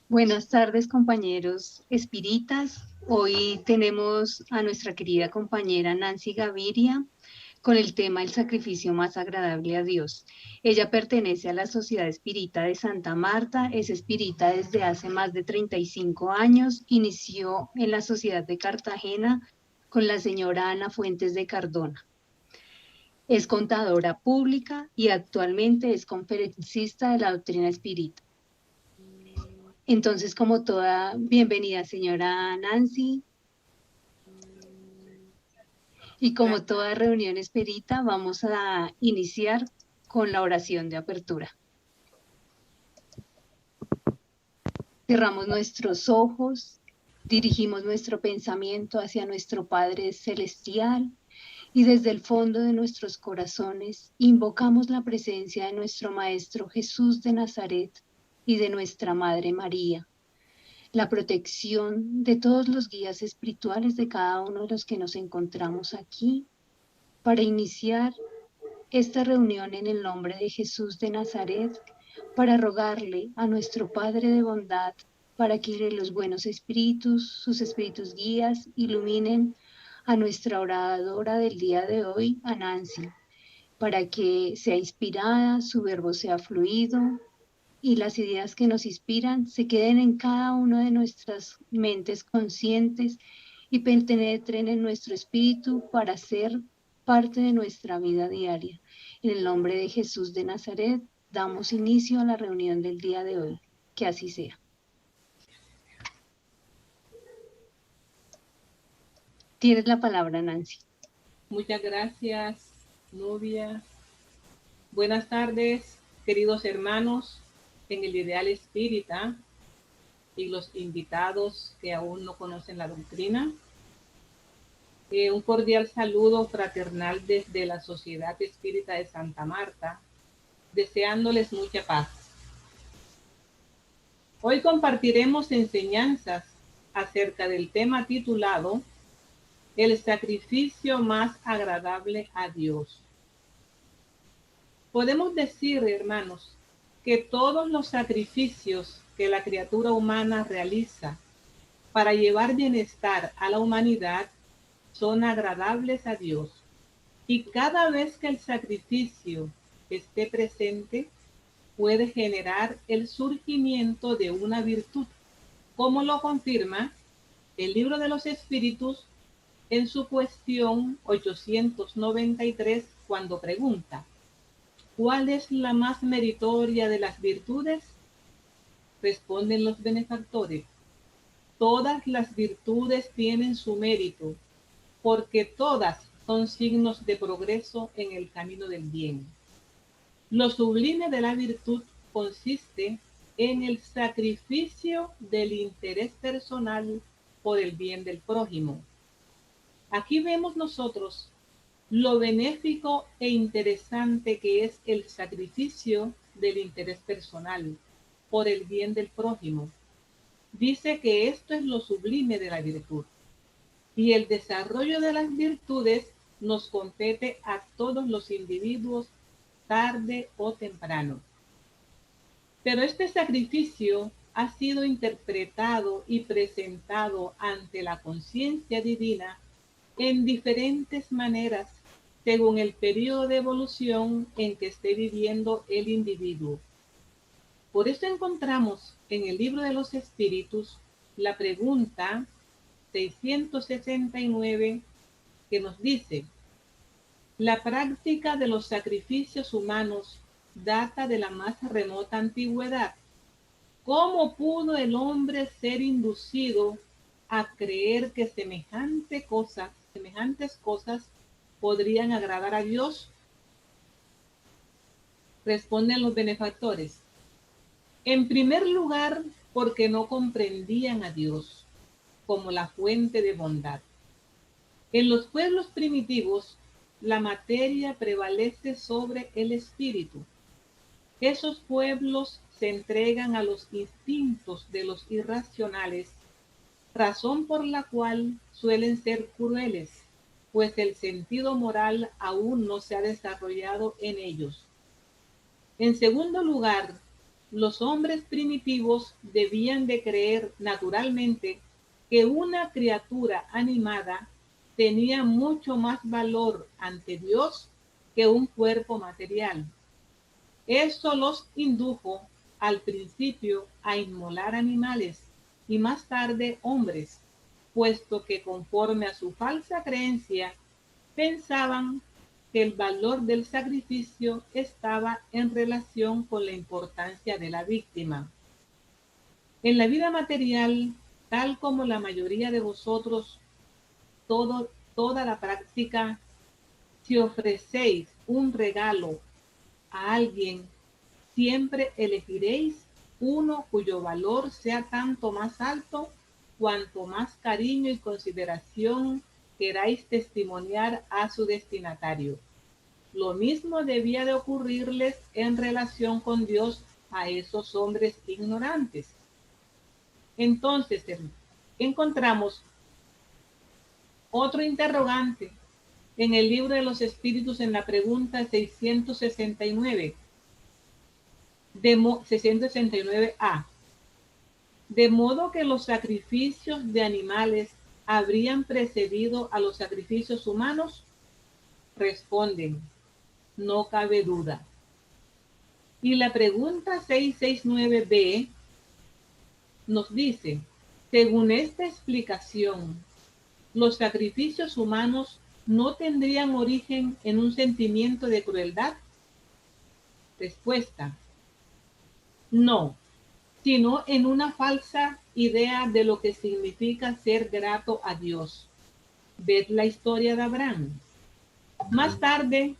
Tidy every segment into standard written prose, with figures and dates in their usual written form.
Buenas tardes, compañeros espiritas. Hoy tenemos a nuestra querida compañera Nancy Gaviria con el tema El sacrificio más agradable a Dios. Ella pertenece a la Sociedad Espírita de Santa Marta, es espírita desde hace más de 35 años, inició en la Sociedad de Cartagena con la señora Ana Fuentes de Cardona. Es contadora pública y actualmente es conferencista de la doctrina espírita. Entonces, como toda bienvenida, señora Nancy, y como toda reunión espírita, vamos a iniciar con la oración de apertura. Cerramos nuestros ojos, dirigimos nuestro pensamiento hacia nuestro Padre Celestial y desde el fondo de nuestros corazones invocamos la presencia de nuestro Maestro Jesús de Nazaret y de nuestra Madre María, la protección de todos los guías espirituales de cada uno de los que nos encontramos aquí para iniciar esta reunión en el nombre de Jesús de Nazaret, para rogarle a nuestro Padre de bondad para que los buenos espíritus, sus espíritus guías, iluminen a nuestra oradora del día de hoy, a Nancy, para que sea inspirada, su verbo sea fluido, y las ideas que nos inspiran se queden en cada una de nuestras mentes conscientes y penetren en nuestro espíritu para ser parte de nuestra vida diaria. En el nombre de Jesús de Nazaret, damos inicio a la reunión del día de hoy. Que así sea. Tienes la palabra, Nancy. Muchas gracias, Nubia. Buenas tardes, queridos hermanos en el Ideal Espírita y los invitados que aún no conocen la doctrina. Un cordial saludo fraternal desde la Sociedad Espírita de Santa Marta, deseándoles mucha paz. Hoy compartiremos enseñanzas acerca del tema titulado El sacrificio más agradable a Dios. Podemos decir, hermanos, que todos los sacrificios que la criatura humana realiza para llevar bienestar a la humanidad son agradables a Dios. Y cada vez que el sacrificio esté presente, puede generar el surgimiento de una virtud, como lo confirma el Libro de los Espíritus en su cuestión 893, cuando pregunta: ¿cuál es la más meritoria de las virtudes? Responden los benefactores: todas las virtudes tienen su mérito, porque todas son signos de progreso en el camino del bien. Lo sublime de la virtud consiste en el sacrificio del interés personal por el bien del prójimo. Aquí vemos nosotros lo benéfico e interesante que es el sacrificio del interés personal por el bien del prójimo. Dice que esto es lo sublime de la virtud. Y el desarrollo de las virtudes nos compete a todos los individuos tarde o temprano. Pero este sacrificio ha sido interpretado y presentado ante la conciencia divina en diferentes maneras según el periodo de evolución en que esté viviendo el individuo. Por eso encontramos en el Libro de los Espíritus la pregunta 669 que nos dice: la práctica de los sacrificios humanos data de la más remota antigüedad. ¿Cómo pudo el hombre ser inducido a creer que semejantes cosas podrían agradar a Dios? Responden los benefactores: en primer lugar, porque no comprendían a Dios como la fuente de bondad. En los pueblos primitivos, la materia prevalece sobre el espíritu. Esos pueblos se entregan a los instintos de los irracionales, razón por la cual suelen ser crueles, pues el sentido moral aún no se ha desarrollado en ellos. En segundo lugar, Los hombres primitivos debían de creer naturalmente que una criatura animada tenía mucho más valor ante Dios que un cuerpo material. Eso los indujo al principio a inmolar animales y más tarde hombres, puesto que conforme a su falsa creencia pensaban que el valor del sacrificio estaba en relación con la importancia de la víctima. En la vida material, tal como la mayoría de vosotros, toda la práctica, si ofrecéis un regalo a alguien, siempre elegiréis uno cuyo valor sea tanto más alto cuanto más cariño y consideración queráis testimoniar a su destinatario. Lo mismo debía de ocurrirles en relación con Dios a esos hombres ignorantes. Entonces, encontramos otro interrogante en el libro de los Espíritus en la pregunta 669, 669a. De modo que los sacrificios de animales habrían precedido a los sacrificios humanos. Responden, no cabe duda. Y la pregunta 669b nos dice, según esta explicación, los sacrificios humanos no tendrían origen en un sentimiento de crueldad. Respuesta, no, sino en una falsa idea de lo que significa ser grato a Dios. Ved la historia de Abraham. Más tarde,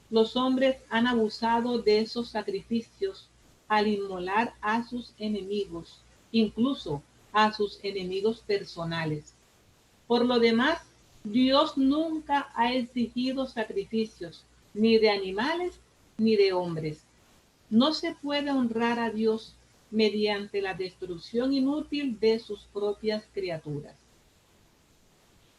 los hombres han abusado de esos sacrificios al inmolar a sus enemigos, incluso a sus enemigos personales. Por lo demás, Dios nunca ha exigido sacrificios, ni de animales ni de hombres. No se puede honrar a Dios mediante la destrucción inútil de sus propias criaturas.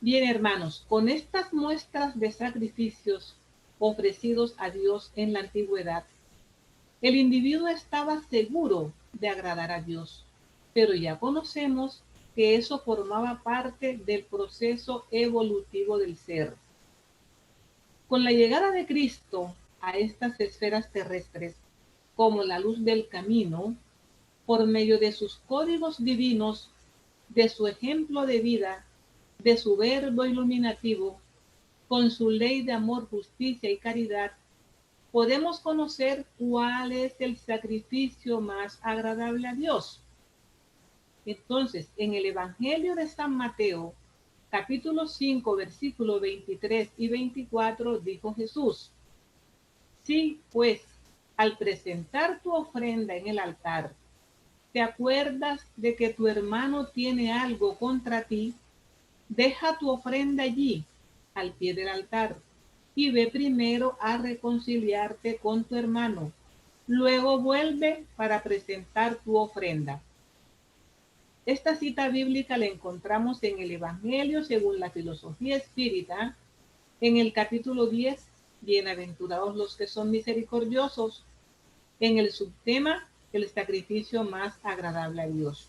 Bien, hermanos, con estas muestras de sacrificios ofrecidos a Dios en la antigüedad, el individuo estaba seguro de agradar a Dios, pero ya conocemos que eso formaba parte del proceso evolutivo del ser. Con la llegada de Cristo a estas esferas terrestres, como la luz del camino, por medio de sus códigos divinos, de su ejemplo de vida, de su verbo iluminativo, con su ley de amor, justicia y caridad, podemos conocer cuál es el sacrificio más agradable a Dios. Entonces, en el Evangelio de San Mateo, capítulo 5, versículos 23 y 24, dijo Jesús, si pues al presentar tu ofrenda en el altar, te acuerdas de que tu hermano tiene algo contra ti, deja tu ofrenda allí, al pie del altar, y ve primero a reconciliarte con tu hermano. Luego vuelve para presentar tu ofrenda. Esta cita bíblica la encontramos en el Evangelio según la filosofía espírita, en el capítulo 10, bienaventurados los que son misericordiosos, en el subtema, el sacrificio más agradable a Dios.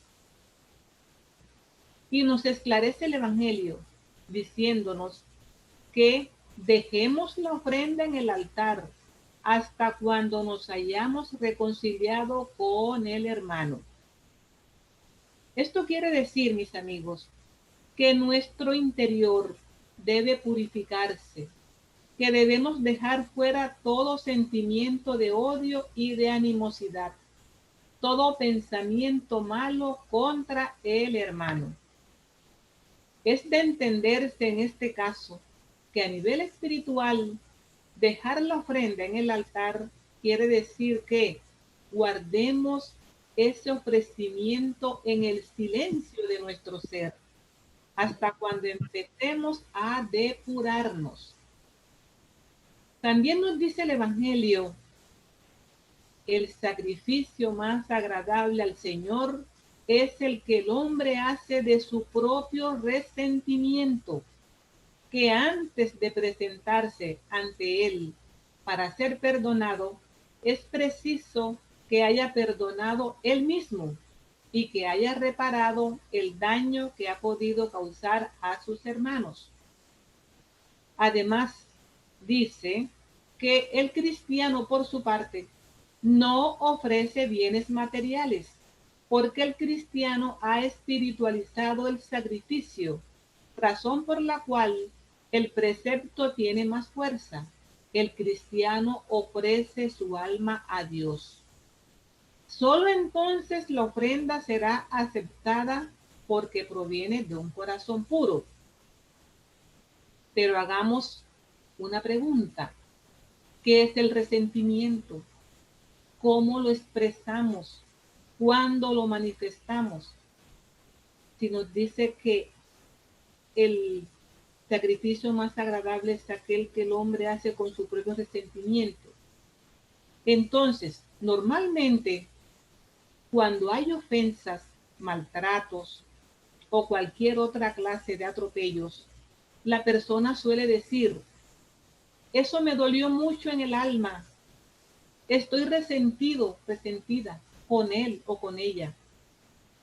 Y nos esclarece el Evangelio diciéndonos que dejemos la ofrenda en el altar hasta cuando nos hayamos reconciliado con el hermano. Esto quiere decir, mis amigos, que nuestro interior debe purificarse, que debemos dejar fuera todo sentimiento de odio y de animosidad, todo pensamiento malo contra el hermano. Es de entenderse en este caso que a nivel espiritual, dejar la ofrenda en el altar quiere decir que guardemos ese ofrecimiento en el silencio de nuestro ser, hasta cuando empecemos a depurarnos. También nos dice el Evangelio, el sacrificio más agradable al Señor es el que el hombre hace de su propio resentimiento, que antes de presentarse ante Él para ser perdonado, es preciso que haya perdonado él mismo y que haya reparado el daño que ha podido causar a sus hermanos. Además, dice que el cristiano, por su parte, no ofrece bienes materiales, porque el cristiano ha espiritualizado el sacrificio, razón por la cual el precepto tiene más fuerza. El cristiano ofrece su alma a Dios. Solo entonces la ofrenda será aceptada porque proviene de un corazón puro. Pero hagamos una pregunta. ¿Qué es el resentimiento? ¿Cómo lo expresamos? ¿Cuándo lo manifestamos? Si nos dice que el sacrificio más agradable es aquel que el hombre hace con su propio resentimiento. Entonces, normalmente, cuando hay ofensas, maltratos o cualquier otra clase de atropellos, la persona suele decir, eso me dolió mucho en el alma, estoy resentido, resentida con él o con ella.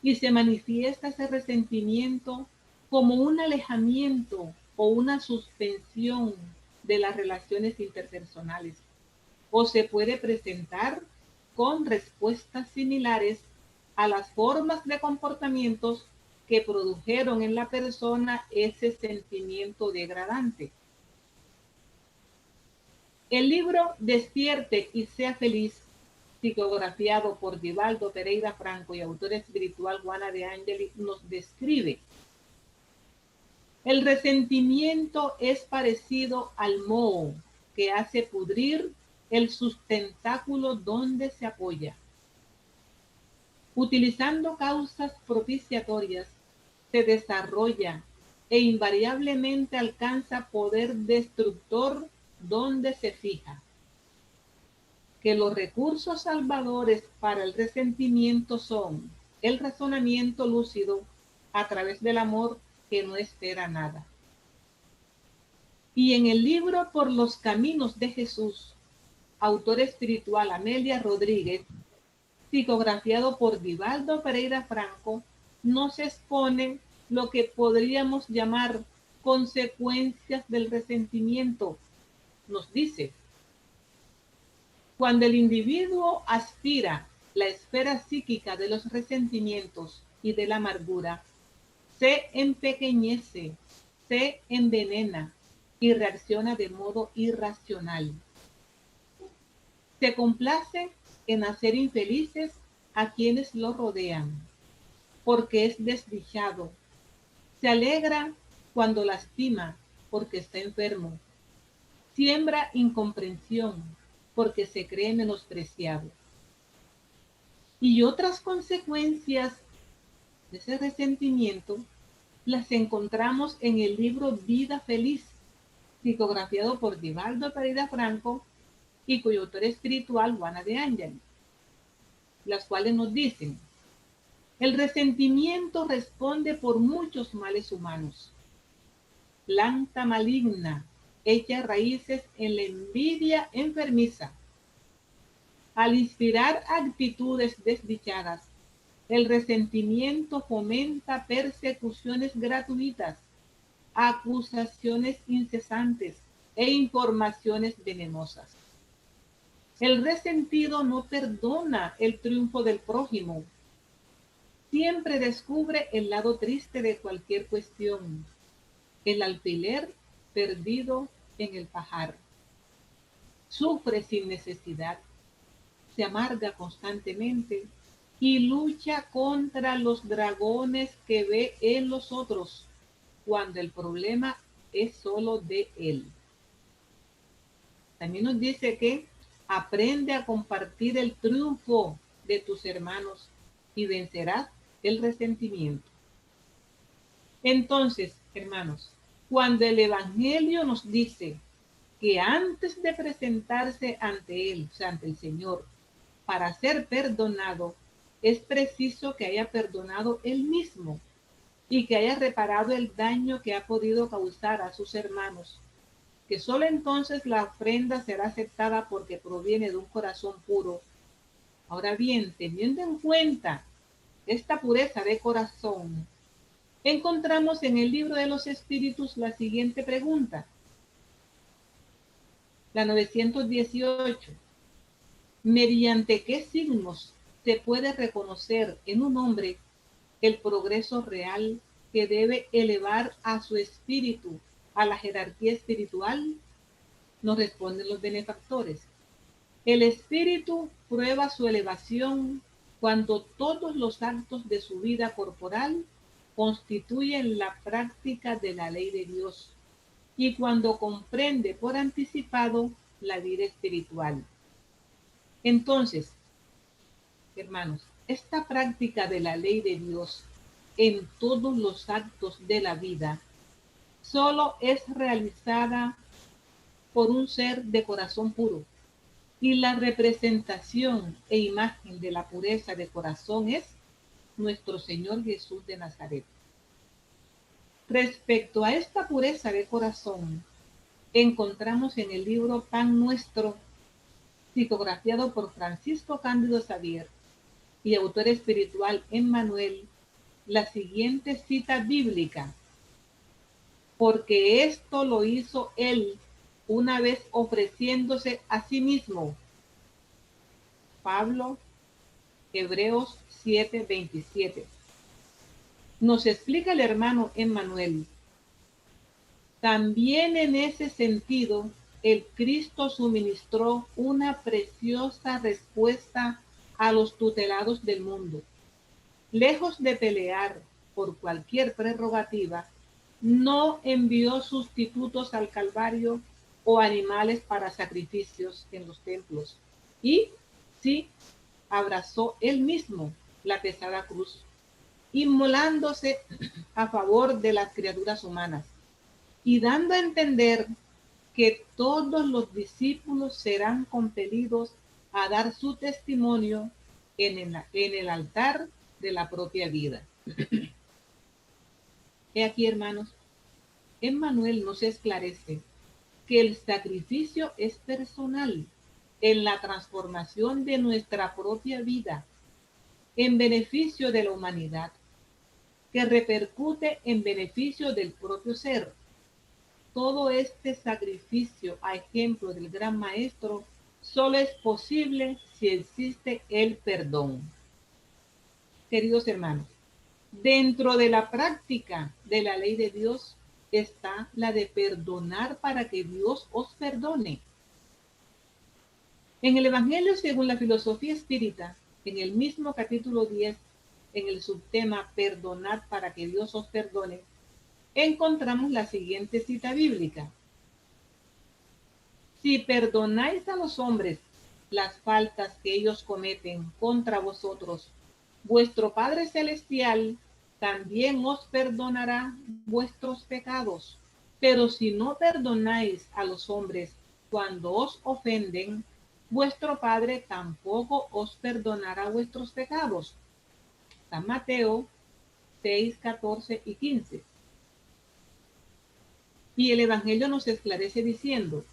Y se manifiesta ese resentimiento como un alejamiento o una suspensión de las relaciones interpersonales. O se puede presentar con respuestas similares a las formas de comportamientos que produjeron en la persona ese sentimiento degradante. El libro Despierte y sea feliz, psicografiado por Divaldo Pereira Franco y autor espiritual Juana de Angeli, nos describe: el resentimiento es parecido al moho que hace pudrir el sustentáculo donde se apoya. Utilizando causas propiciatorias, se desarrolla e invariablemente alcanza poder destructor donde se fija. Que los recursos salvadores para el resentimiento son el razonamiento lúcido a través del amor que no espera nada. Y en el libro Por los Caminos de Jesús, autor espiritual Amelia Rodríguez, psicografiado por Divaldo Pereira Franco, nos expone lo que podríamos llamar consecuencias del resentimiento. Nos dice: cuando el individuo aspira la esfera psíquica de los resentimientos y de la amargura, se empequeñece, se envenena y reacciona de modo irracional. Se complace en hacer infelices a quienes lo rodean, porque es desdichado. Se alegra cuando lastima, porque está enfermo. Siembra incomprensión, porque se cree menospreciado. Y otras consecuencias de ese resentimiento las encontramos en el libro Vida Feliz, psicografiado por Divaldo Pereira Franco y cuyo autor espiritual Juana de Angeli, las cuales nos dicen: el resentimiento responde por muchos males humanos. Planta maligna, echa raíces en la envidia enfermiza. Al inspirar actitudes desdichadas, el resentimiento fomenta persecuciones gratuitas, acusaciones incesantes e informaciones venenosas. El resentido no perdona el triunfo del prójimo. Siempre descubre el lado triste de cualquier cuestión, el alfiler perdido en el pajar. Sufre sin necesidad, se amarga constantemente y lucha contra los dragones que ve en los otros cuando el problema es solo de él. También nos dice que aprende a compartir el triunfo de tus hermanos y vencerás el resentimiento. Entonces, hermanos, cuando el Evangelio nos dice que antes de presentarse ante Él, o sea, ante el Señor, para ser perdonado, es preciso que haya perdonado Él mismo y que haya reparado el daño que ha podido causar a sus hermanos, que solo entonces la ofrenda será aceptada porque proviene de un corazón puro. Ahora bien, teniendo en cuenta esta pureza de corazón, encontramos en el libro de los Espíritus la siguiente pregunta, la 918. ¿Mediante qué signos se puede reconocer en un hombre el progreso real que debe elevar a su espíritu a la jerarquía espiritual? Nos responden los benefactores. El espíritu prueba su elevación cuando todos los actos de su vida corporal constituyen la práctica de la ley de Dios y cuando comprende por anticipado la vida espiritual. Entonces, hermanos, esta práctica de la ley de Dios en todos los actos de la vida solo es realizada por un ser de corazón puro. Y la representación e imagen de la pureza de corazón es nuestro Señor Jesús de Nazaret. Respecto a esta pureza de corazón, encontramos en el libro Pan Nuestro, psicografiado por Francisco Cándido Xavier y autor espiritual Emmanuel, la siguiente cita bíblica: porque esto lo hizo él una vez ofreciéndose a sí mismo. Pablo, Hebreos 7:27. Nos explica el hermano Emmanuel. También en ese sentido, el Cristo suministró una preciosa respuesta a los tutelados del mundo. Lejos de pelear por cualquier prerrogativa, no envió sustitutos al Calvario o animales para sacrificios en los templos. Y sí, abrazó él mismo la pesada cruz, inmolándose a favor de las criaturas humanas y dando a entender que todos los discípulos serán compelidos a dar su testimonio en el altar de la propia vida. He aquí, hermanos, Emmanuel nos esclarece que el sacrificio es personal en la transformación de nuestra propia vida en beneficio de la humanidad, que repercute en beneficio del propio ser. Todo este sacrificio, a ejemplo del gran maestro, solo es posible si existe el perdón. Queridos hermanos, dentro de la práctica de la ley de Dios está la de perdonar para que Dios os perdone. En el Evangelio según la filosofía espírita, en el mismo capítulo 10, en el subtema Perdonad para que Dios os perdone, encontramos la siguiente cita bíblica. Si perdonáis a los hombres las faltas que ellos cometen contra vosotros, vuestro Padre Celestial también os perdonará vuestros pecados. Pero si no perdonáis a los hombres cuando os ofenden, vuestro Padre tampoco os perdonará vuestros pecados. San Mateo 6, 14 y 15. Y el Evangelio nos esclarece diciendo: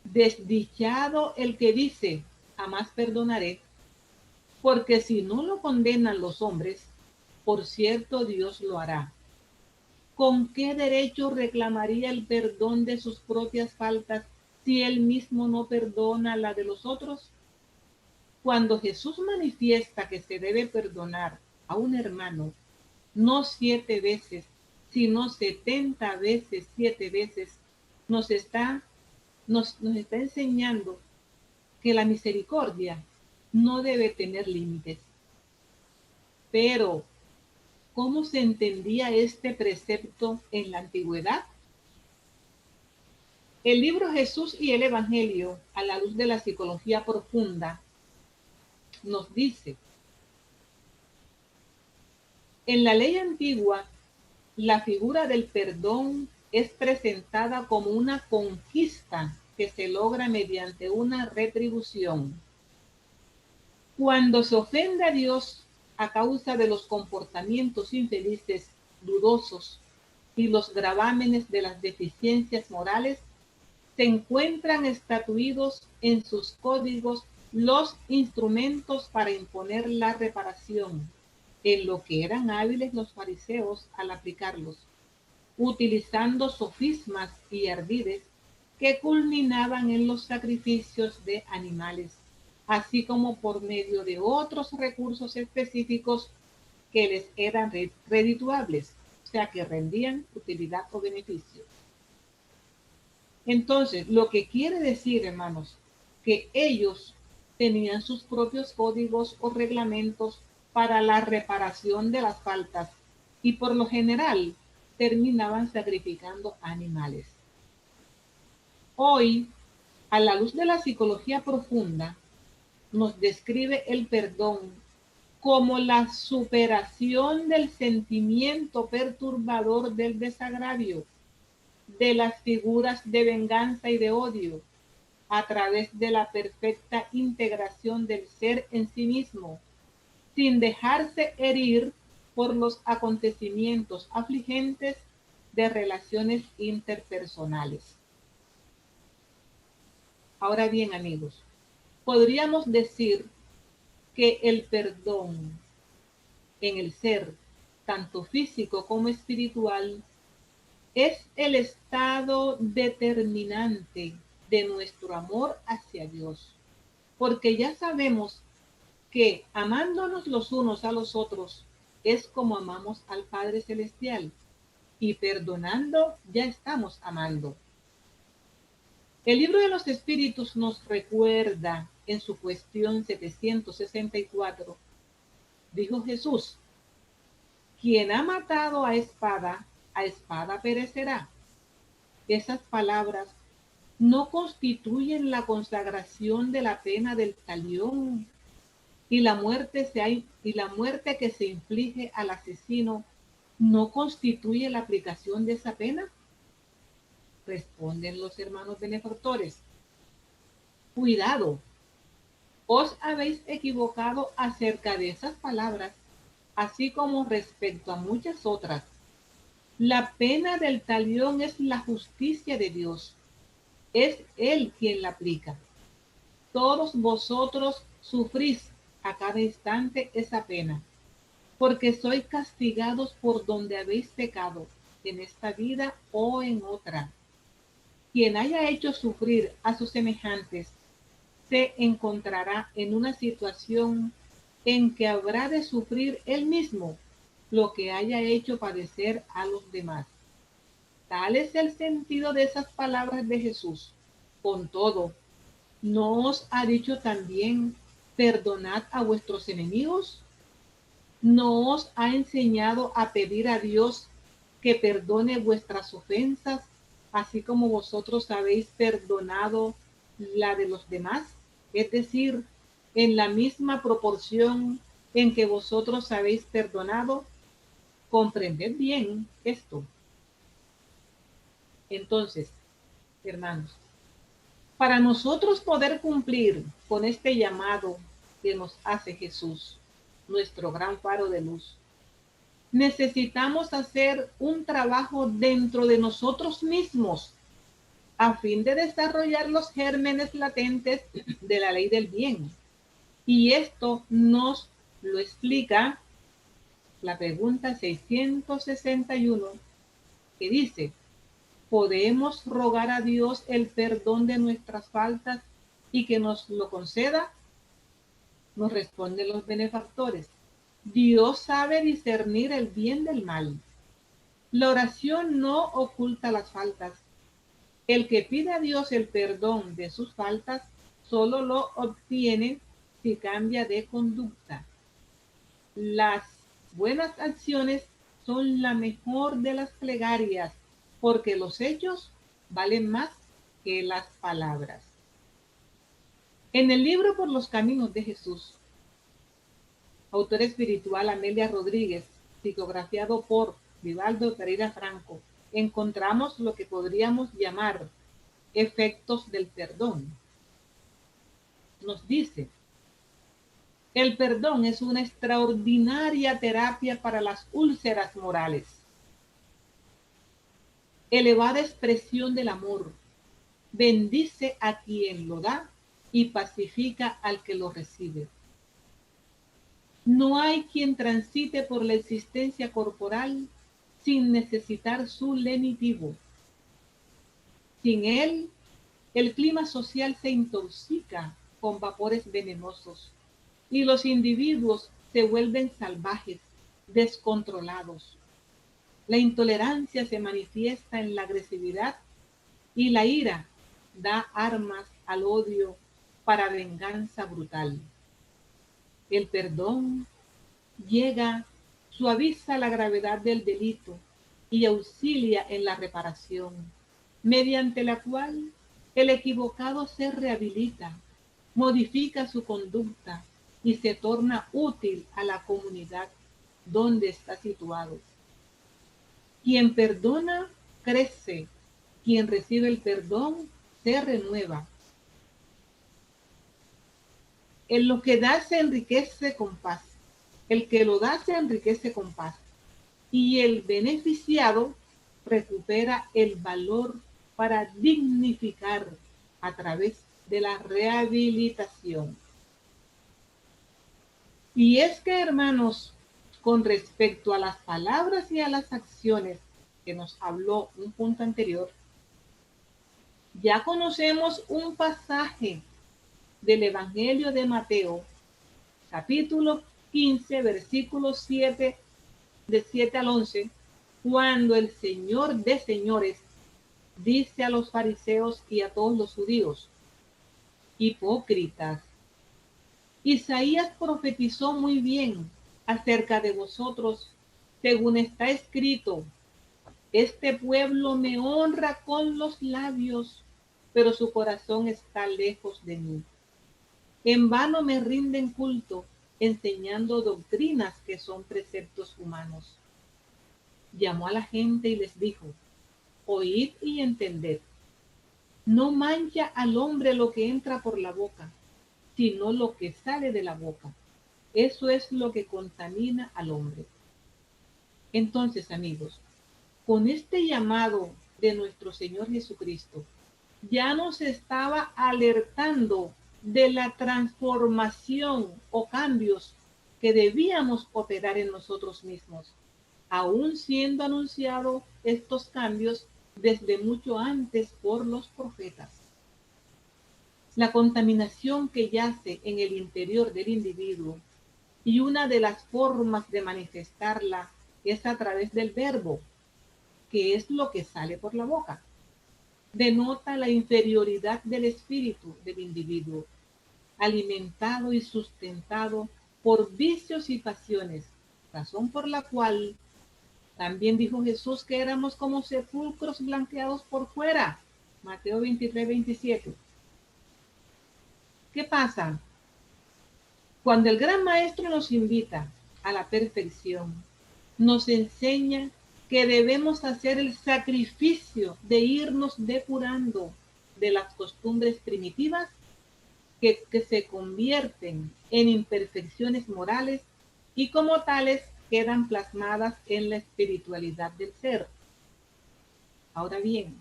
desdichado el que dice, jamás perdonaré, porque si no lo condenan los hombres, por cierto Dios lo hará. ¿Con qué derecho reclamaría el perdón de sus propias faltas si él mismo no perdona la de los otros? Cuando Jesús manifiesta que se debe perdonar a un hermano, no 7 veces, sino 70 veces, 7 veces, nos está enseñando que la misericordia no debe tener límites. Pero, ¿cómo se entendía este precepto en la antigüedad? El libro Jesús y el Evangelio, a la luz de la psicología profunda, nos dice: en la ley antigua, la figura del perdón es presentada como una conquista que se logra mediante una retribución. Cuando se ofende a Dios a causa de los comportamientos infelices, dudosos y los gravámenes de las deficiencias morales, se encuentran estatuidos en sus códigos los instrumentos para imponer la reparación, en lo que eran hábiles los fariseos al aplicarlos, utilizando sofismas y ardides que culminaban en los sacrificios de animales, así como por medio de otros recursos específicos que les eran redituables, o sea, que rendían utilidad o beneficio. Entonces, lo que quiere decir, hermanos, que ellos tenían sus propios códigos o reglamentos para la reparación de las faltas y por lo general terminaban sacrificando animales. Hoy, a la luz de la psicología profunda, nos describe el perdón como la superación del sentimiento perturbador del desagravio, de las figuras de venganza y de odio, a través de la perfecta integración del ser en sí mismo, sin dejarse herir por los acontecimientos afligentes de relaciones interpersonales. Ahora bien, amigos, podríamos decir que el perdón en el ser, tanto físico como espiritual, es el estado determinante de nuestro amor hacia Dios, porque ya sabemos que amándonos los unos a los otros es como amamos al Padre Celestial, y perdonando ya estamos amando. El libro de los Espíritus nos recuerda en su cuestión 764, dijo Jesús: quien ha matado a espada perecerá. Esas palabras no constituyen la consagración de la pena del talión y la muerte que se inflige al asesino no constituye la aplicación de esa pena. Responden los hermanos benefactores: cuidado, os habéis equivocado acerca de esas palabras, así como respecto a muchas otras. La pena del talión es la justicia de Dios. Es Él quien la aplica. Todos vosotros sufrís a cada instante esa pena, porque sois castigados por donde habéis pecado, en esta vida o en otra. Quien haya hecho sufrir a sus semejantes se encontrará en una situación en que habrá de sufrir él mismo lo que haya hecho padecer a los demás. Tal es el sentido de esas palabras de Jesús. Con todo, ¿no os ha dicho también: perdonad a vuestros enemigos? ¿No os ha enseñado a pedir a Dios que perdone vuestras ofensas, así como vosotros habéis perdonado la de los demás? Es decir, en la misma proporción en que vosotros habéis perdonado. Comprended bien esto. Entonces, hermanos, para nosotros poder cumplir con este llamado que nos hace Jesús, nuestro gran faro de luz, necesitamos hacer un trabajo dentro de nosotros mismos a fin de desarrollar los gérmenes latentes de la ley del bien. Y esto nos lo explica la pregunta 661, que dice: ¿podemos rogar a Dios el perdón de nuestras faltas y que nos lo conceda? Nos responden los benefactores: Dios sabe discernir el bien del mal. La oración no oculta las faltas. El que pide a Dios el perdón de sus faltas solo lo obtiene si cambia de conducta. Las buenas acciones son la mejor de las plegarias, porque los hechos valen más que las palabras. En el libro Por los Caminos de Jesús, autor espiritual Amelia Rodríguez, psicografiado por Vivaldo Pereira Franco, encontramos lo que podríamos llamar efectos del perdón. Nos dice: el perdón es una extraordinaria terapia para las úlceras morales. Elevada expresión del amor, bendice a quien lo da y pacifica al que lo recibe. No hay quien transite por la existencia corporal sin necesitar su lenitivo. Sin él, el clima social se intoxica con vapores venenosos y los individuos se vuelven salvajes, descontrolados. La intolerancia se manifiesta en la agresividad y la ira da armas al odio para venganza brutal. El perdón llega, suaviza la gravedad del delito y auxilia en la reparación, mediante la cual el equivocado se rehabilita, modifica su conducta y se torna útil a la comunidad donde está situado. Quien perdona, crece. Quien recibe el perdón, se renueva. En lo que da se enriquece con paz. El que lo da se enriquece con paz. Y el beneficiado recupera el valor para dignificar a través de la rehabilitación. Y es que, hermanos, con respecto a las palabras y a las acciones que nos habló un punto anterior, ya conocemos un pasaje del Evangelio de Mateo, capítulo 15, versículos 7, de 7 al 11, cuando el Señor de señores dice a los fariseos y a todos los judíos: hipócritas, Isaías profetizó muy bien acerca de vosotros, según está escrito: este pueblo me honra con los labios, pero su corazón está lejos de mí. En vano me rinden culto, enseñando doctrinas que son preceptos humanos. Llamó a la gente y les dijo: oíd y entended. No mancha al hombre lo que entra por la boca, sino lo que sale de la boca. Eso es lo que contamina al hombre. Entonces, amigos, con este llamado de nuestro Señor Jesucristo, ya nos estaba alertando de la transformación o cambios que debíamos operar en nosotros mismos, aún siendo anunciados estos cambios desde mucho antes por los profetas. La contaminación que yace en el interior del individuo, y una de las formas de manifestarla es a través del verbo, que es lo que sale por la boca. Denota la inferioridad del espíritu del individuo, alimentado y sustentado por vicios y pasiones, razón por la cual también dijo Jesús que éramos como sepulcros blanqueados por fuera. Mateo 23, 27. ¿Qué pasa? Cuando el gran maestro nos invita a la perfección, nos enseña que debemos hacer el sacrificio de irnos depurando de las costumbres primitivas que se convierten en imperfecciones morales y como tales quedan plasmadas en la espiritualidad del ser. Ahora bien,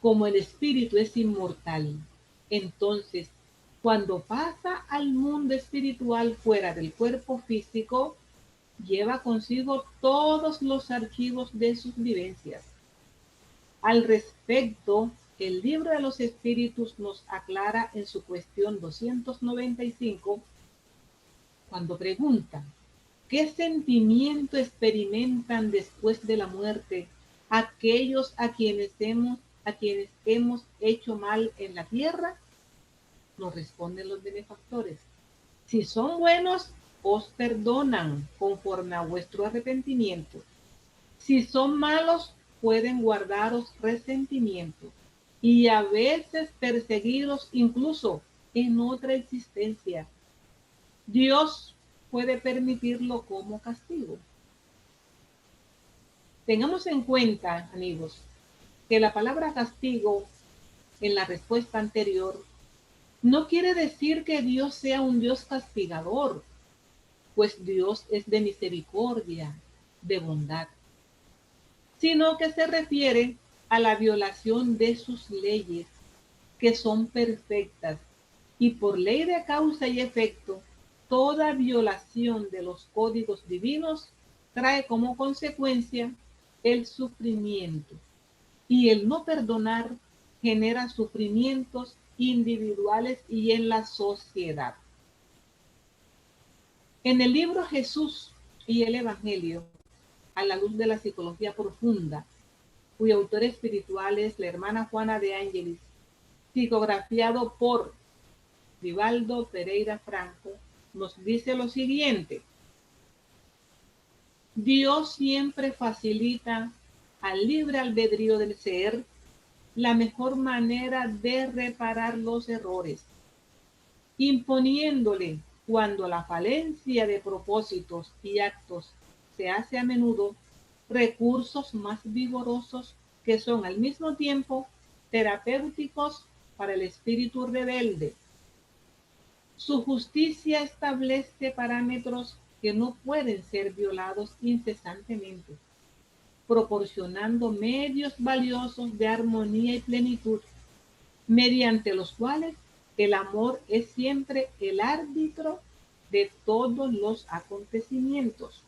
como el espíritu es inmortal, entonces cuando pasa al mundo espiritual fuera del cuerpo físico, lleva consigo todos los archivos de sus vivencias. Al respecto, el libro de los espíritus nos aclara en su cuestión 295, cuando pregunta: ¿qué sentimiento experimentan después de la muerte aquellos a quienes hemos hecho mal en la tierra? Nos responden los benefactores: si son buenos, os perdonan conforme a vuestro arrepentimiento. Si son malos, pueden guardaros resentimiento y a veces perseguiros incluso en otra existencia. Dios puede permitirlo como castigo. Tengamos en cuenta, amigos, que la palabra castigo en la respuesta anterior no quiere decir que Dios sea un Dios castigador, pues Dios es de misericordia, de bondad, sino que se refiere a la violación de sus leyes, que son perfectas y por ley de causa y efecto, toda violación de los códigos divinos trae como consecuencia el sufrimiento, y el no perdonar genera sufrimientos individuales y en la sociedad. En el libro Jesús y el Evangelio, a la luz de la psicología profunda, cuyo autor espiritual es la hermana Juana de Ángelis, psicografiado por Vivaldo Pereira Franco, nos dice lo siguiente: Dios siempre facilita al libre albedrío del ser la mejor manera de reparar los errores, imponiéndole, cuando la falencia de propósitos y actos se hace a menudo, recursos más vigorosos que son al mismo tiempo terapéuticos para el espíritu rebelde. Su justicia establece parámetros que no pueden ser violados incesantemente, proporcionando medios valiosos de armonía y plenitud, mediante los cuales el amor es siempre el árbitro de todos los acontecimientos,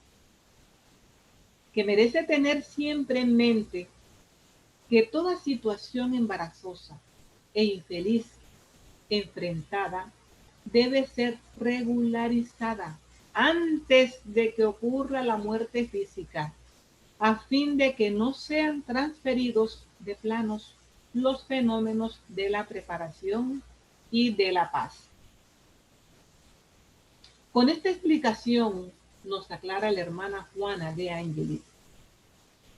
que merece tener siempre en mente que toda situación embarazosa e infeliz enfrentada debe ser regularizada antes de que ocurra la muerte física, a fin de que no sean transferidos de planos los fenómenos de la preparación y de la paz. Con esta explicación nos aclara la hermana Juana de Ángelis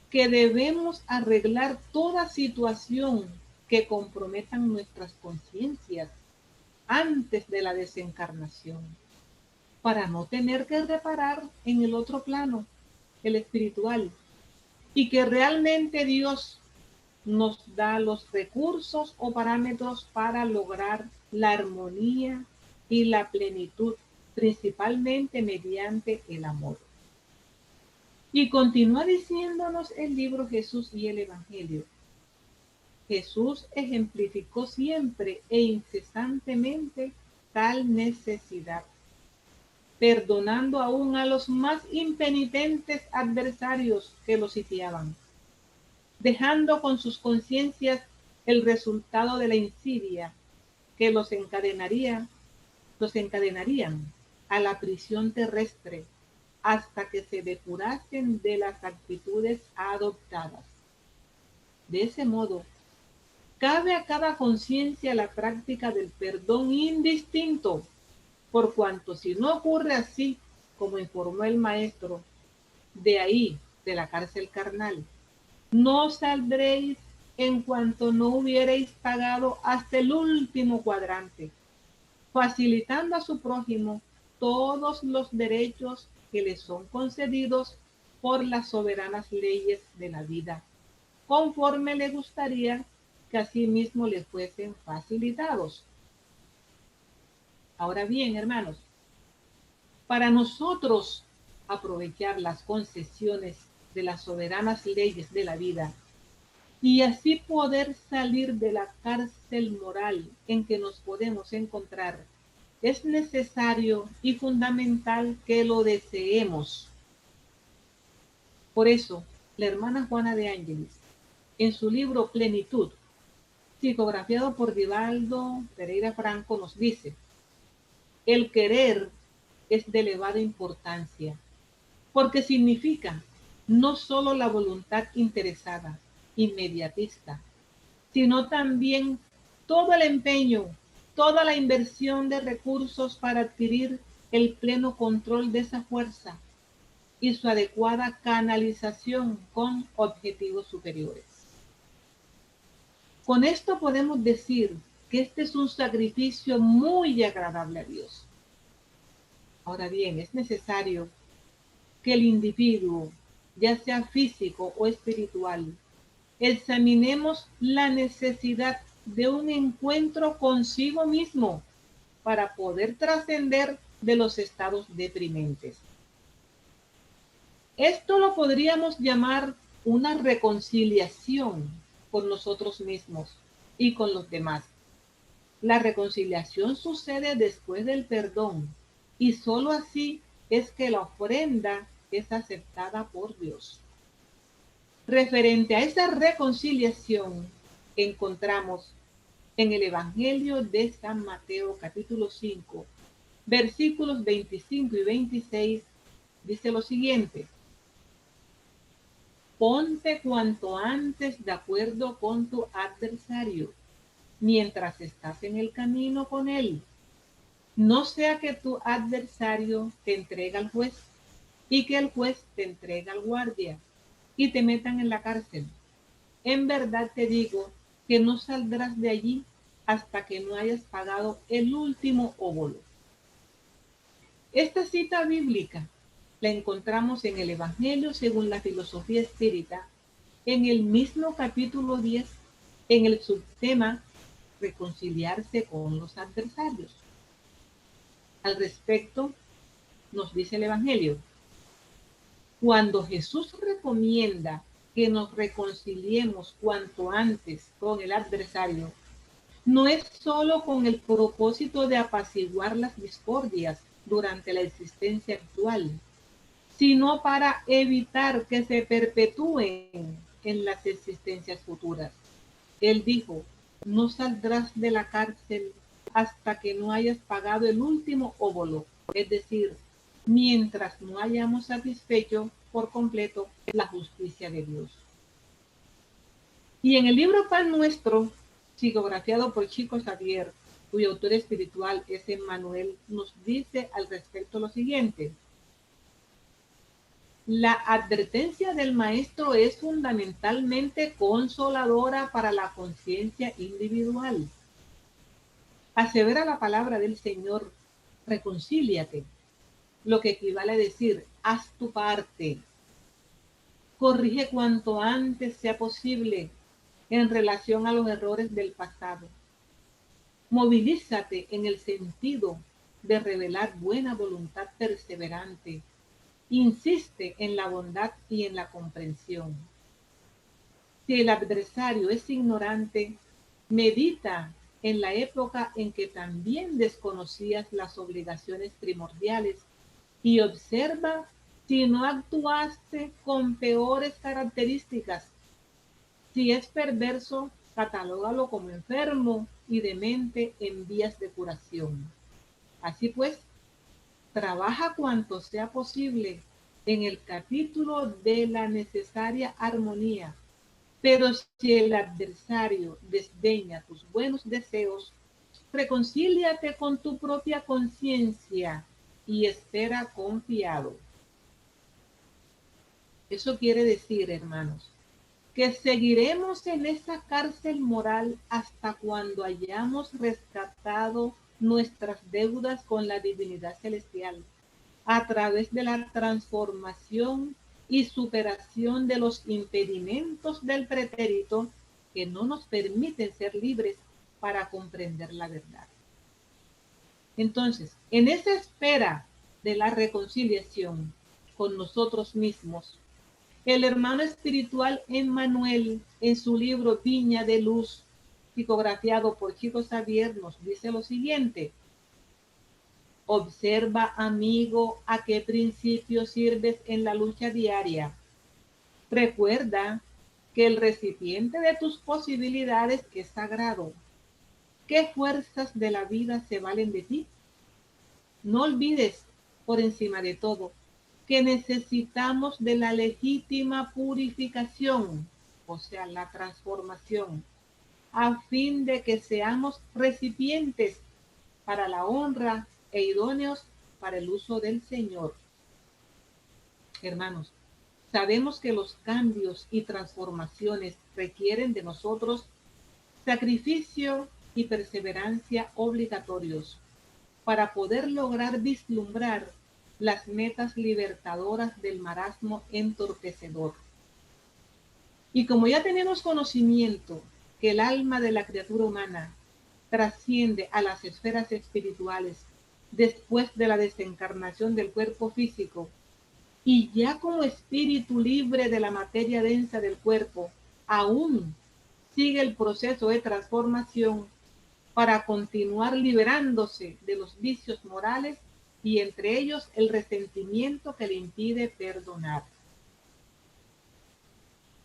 que debemos arreglar toda situación que comprometan nuestras conciencias antes de la desencarnación, para no tener que reparar en el otro plano, el espiritual, y que realmente Dios nos da los recursos o parámetros para lograr la armonía y la plenitud, principalmente mediante el amor. Y continúa diciéndonos el libro Jesús y el Evangelio. Jesús ejemplificó siempre e incesantemente tal necesidad, perdonando aún a los más impenitentes adversarios que lo sitiaban, dejando con sus conciencias el resultado de la insidia que los encadenarían a la prisión terrestre hasta que se depurasen de las actitudes adoptadas. De ese modo, cabe a cada conciencia la práctica del perdón indistinto, por cuanto si no ocurre así, como informó el maestro, de ahí, de la cárcel carnal, no saldréis en cuanto no hubierais pagado hasta el último cuadrante, facilitando a su prójimo todos los derechos que le son concedidos por las soberanas leyes de la vida, conforme le gustaría que a sí mismo le fuesen facilitados. Ahora bien, hermanos, para nosotros aprovechar las concesiones de las soberanas leyes de la vida y así poder salir de la cárcel moral en que nos podemos encontrar, es necesario y fundamental que lo deseemos. Por eso, la hermana Juana de Ángelis, en su libro Plenitud, psicografiado por Vivaldo Pereira Franco, nos dice: el querer es de elevada importancia, porque significa no solo la voluntad interesada, inmediatista, sino también todo el empeño, toda la inversión de recursos para adquirir el pleno control de esa fuerza y su adecuada canalización con objetivos superiores. Con esto podemos decir que este es un sacrificio muy agradable a Dios. Ahora bien, es necesario que el individuo, ya sea físico o espiritual, examinemos la necesidad de un encuentro consigo mismo para poder trascender de los estados deprimentes. Esto lo podríamos llamar una reconciliación con nosotros mismos y con los demás. La reconciliación sucede después del perdón y sólo así es que la ofrenda es aceptada por Dios. Referente a esa reconciliación, encontramos en el Evangelio de San Mateo capítulo 5, versículos 25 y 26, dice lo siguiente: ponte cuanto antes de acuerdo con tu adversario, mientras estás en el camino con él. No sea que tu adversario te entregue al juez y que el juez te entregue al guardia y te metan en la cárcel. En verdad te digo que no saldrás de allí hasta que no hayas pagado el último óbolo. Esta cita bíblica la encontramos en el Evangelio según la filosofía espírita, en el mismo capítulo 10, en el subtema reconciliarse con los adversarios. Al respecto, nos dice el Evangelio: cuando Jesús recomienda que nos reconciliemos cuanto antes con el adversario, no es solo con el propósito de apaciguar las discordias durante la existencia actual, sino para evitar que se perpetúen en las existencias futuras. Él dijo: no saldrás de la cárcel hasta que no hayas pagado el último óbolo, es decir, mientras no hayamos satisfecho por completo la justicia de Dios. Y en el libro Pan Nuestro, psicografiado por Chico Xavier, cuyo autor espiritual es Emmanuel, nos dice al respecto lo siguiente: la advertencia del maestro es fundamentalmente consoladora para la conciencia individual. Asevera la palabra del Señor: reconcíliate, lo que equivale a decir, haz tu parte. Corrige cuanto antes sea posible en relación a los errores del pasado. Movilízate en el sentido de revelar buena voluntad perseverante. Insiste en la bondad y en la comprensión. Si el adversario es ignorante, medita en la época en que también desconocías las obligaciones primordiales y observa si no actuaste con peores características. Si es perverso, catalógalo como enfermo y demente en vías de curación. Así pues, trabaja cuanto sea posible en el capítulo de la necesaria armonía, pero si el adversario desdeña tus buenos deseos, reconcíliate con tu propia conciencia y espera confiado. Eso quiere decir, hermanos, que seguiremos en esa cárcel moral hasta cuando hayamos rescatado nuestras deudas con la divinidad celestial a través de la transformación y superación de los impedimentos del pretérito que no nos permiten ser libres para comprender la verdad. Entonces, en esa espera de la reconciliación con nosotros mismos, el hermano espiritual Emmanuel, en su libro Viña de Luz, psicografiado por Chico Xavier, nos dice lo siguiente: observa, amigo, a qué principio sirves en la lucha diaria. Recuerda que el recipiente de tus posibilidades es sagrado. ¿Qué fuerzas de la vida se valen de ti? No olvides, por encima de todo, que necesitamos de la legítima purificación, o sea, la transformación, a fin de que seamos recipientes para la honra e idóneos para el uso del Señor. Hermanos, sabemos que los cambios y transformaciones requieren de nosotros sacrificio y perseverancia obligatorios para poder lograr vislumbrar las metas libertadoras del marasmo entorpecedor. Y como ya tenemos conocimiento que el alma de la criatura humana trasciende a las esferas espirituales después de la desencarnación del cuerpo físico, y ya como espíritu libre de la materia densa del cuerpo, aún sigue el proceso de transformación, para continuar liberándose de los vicios morales y entre ellos el resentimiento que le impide perdonar.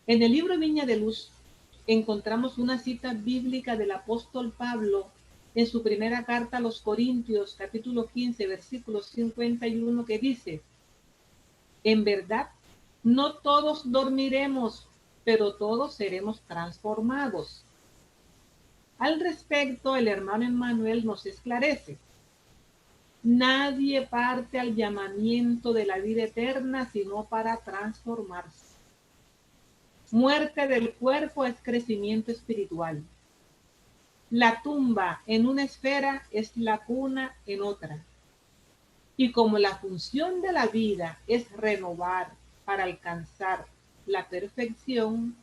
En el libro Viña de Luz encontramos una cita bíblica del apóstol Pablo en su primera carta a los Corintios, capítulo 15, versículo 51, que dice: en verdad, no todos dormiremos, pero todos seremos transformados. Al respecto, el hermano Emmanuel nos esclarece: nadie parte al llamamiento de la vida eterna sino para transformarse. Muerte del cuerpo es crecimiento espiritual. La tumba en una esfera es la cuna en otra. Y como la función de la vida es renovar para alcanzar la perfección,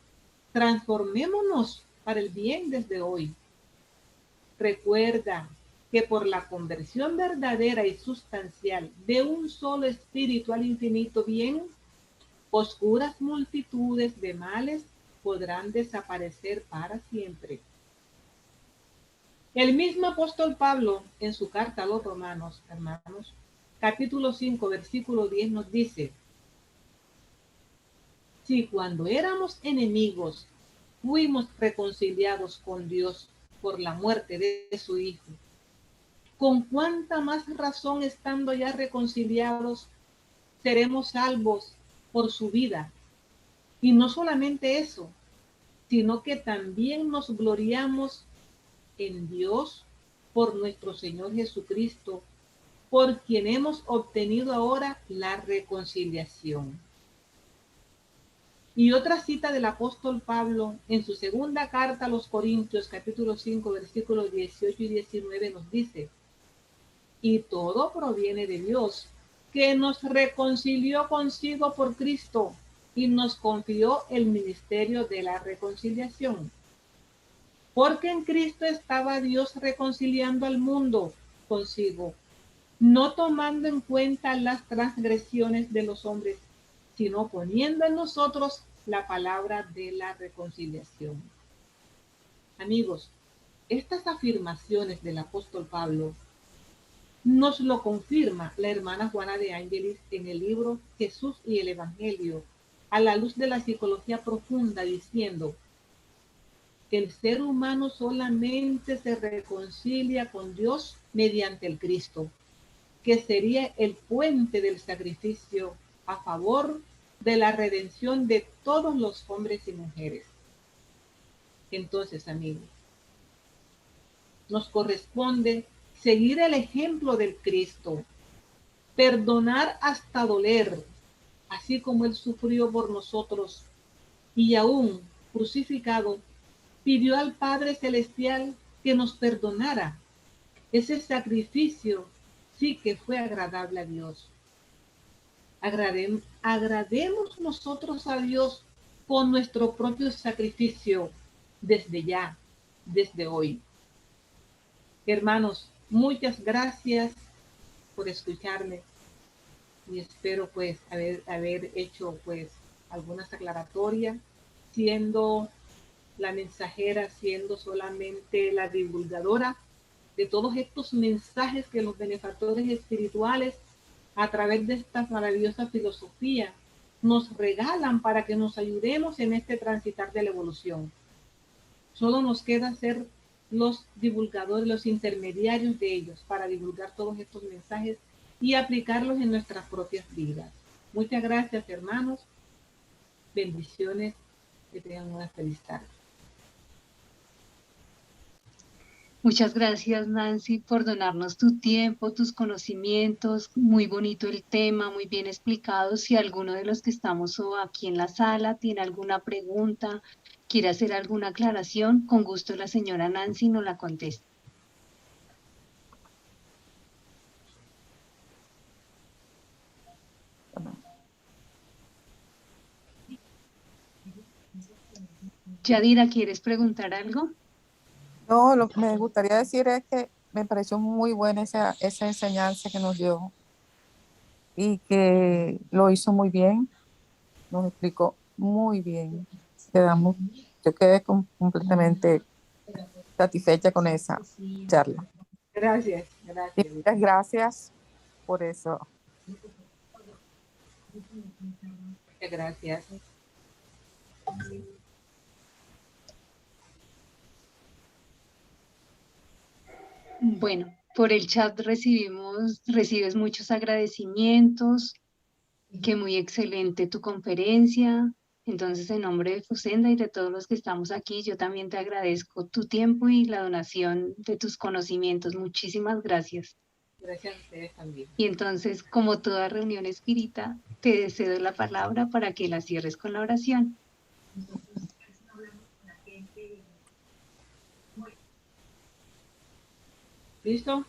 transformémonos para el bien desde hoy. Recuerda que por la conversión verdadera y sustancial de un solo espíritu al infinito bien, oscuras multitudes de males podrán desaparecer para siempre. El mismo apóstol Pablo, en su carta a los romanos, hermanos, capítulo 5, versículo 10 nos dice: si cuando éramos enemigos fuimos reconciliados con Dios por la muerte de su Hijo, con cuánta más razón, estando ya reconciliados, seremos salvos por su vida. Y no solamente eso, sino que también nos gloriamos en Dios por nuestro Señor Jesucristo, por quien hemos obtenido ahora la reconciliación. Y otra cita del apóstol Pablo en su segunda carta a los Corintios, capítulo 5, versículos 18 y 19 nos dice: y todo proviene de Dios, que nos reconcilió consigo por Cristo y nos confió el ministerio de la reconciliación. Porque en Cristo estaba Dios reconciliando al mundo consigo, no tomando en cuenta las transgresiones de los hombres, sino poniendo en nosotros la palabra de la reconciliación. Amigos, estas afirmaciones del apóstol Pablo nos lo confirma la hermana Juana de Ángelis en el libro Jesús y el Evangelio, a la luz de la psicología profunda, diciendo: el ser humano solamente se reconcilia con Dios mediante el Cristo, que sería el puente del sacrificio a favor de la redención de todos los hombres y mujeres. Entonces, amigos, nos corresponde seguir el ejemplo del Cristo, perdonar hasta doler, así como Él sufrió por nosotros y aún crucificado, pidió al Padre Celestial que nos perdonara. Ese sacrificio sí que fue agradable a Dios. Agrademos nosotros a Dios con nuestro propio sacrificio desde ya, desde hoy. Hermanos, muchas gracias por escucharme y espero pues haber hecho pues algunas aclaratorias, siendo la mensajera, siendo solamente la divulgadora de todos estos mensajes que los benefactores espirituales, a través de esta maravillosa filosofía, nos regalan para que nos ayudemos en este transitar de la evolución. Solo nos queda ser los divulgadores, los intermediarios de ellos, para divulgar todos estos mensajes y aplicarlos en nuestras propias vidas. Muchas gracias, hermanos. Bendiciones. Que tengan una feliz tarde. Muchas gracias, Nancy, por donarnos tu tiempo, tus conocimientos. Muy bonito el tema, muy bien explicado. Si alguno de los que estamos aquí en la sala tiene alguna pregunta, quiere hacer alguna aclaración, con gusto la señora Nancy nos la contesta. Yadira, ¿quieres preguntar algo? No, lo que me gustaría decir es que me pareció muy buena esa enseñanza que nos dio y que lo hizo muy bien, nos explicó muy bien. Quedamos, yo quedé completamente satisfecha con esa charla. Gracias, Y gracias. muchas gracias por eso. Muchas gracias. Bueno, por el chat recibes muchos agradecimientos, que muy excelente tu conferencia. Entonces, en nombre de Fusenda y de todos los que estamos aquí, yo también te agradezco tu tiempo y la donación de tus conocimientos. Muchísimas gracias. Gracias a ustedes también. Y entonces, como toda reunión espírita, te cedo la palabra para que la cierres con la oración. ¿Listo?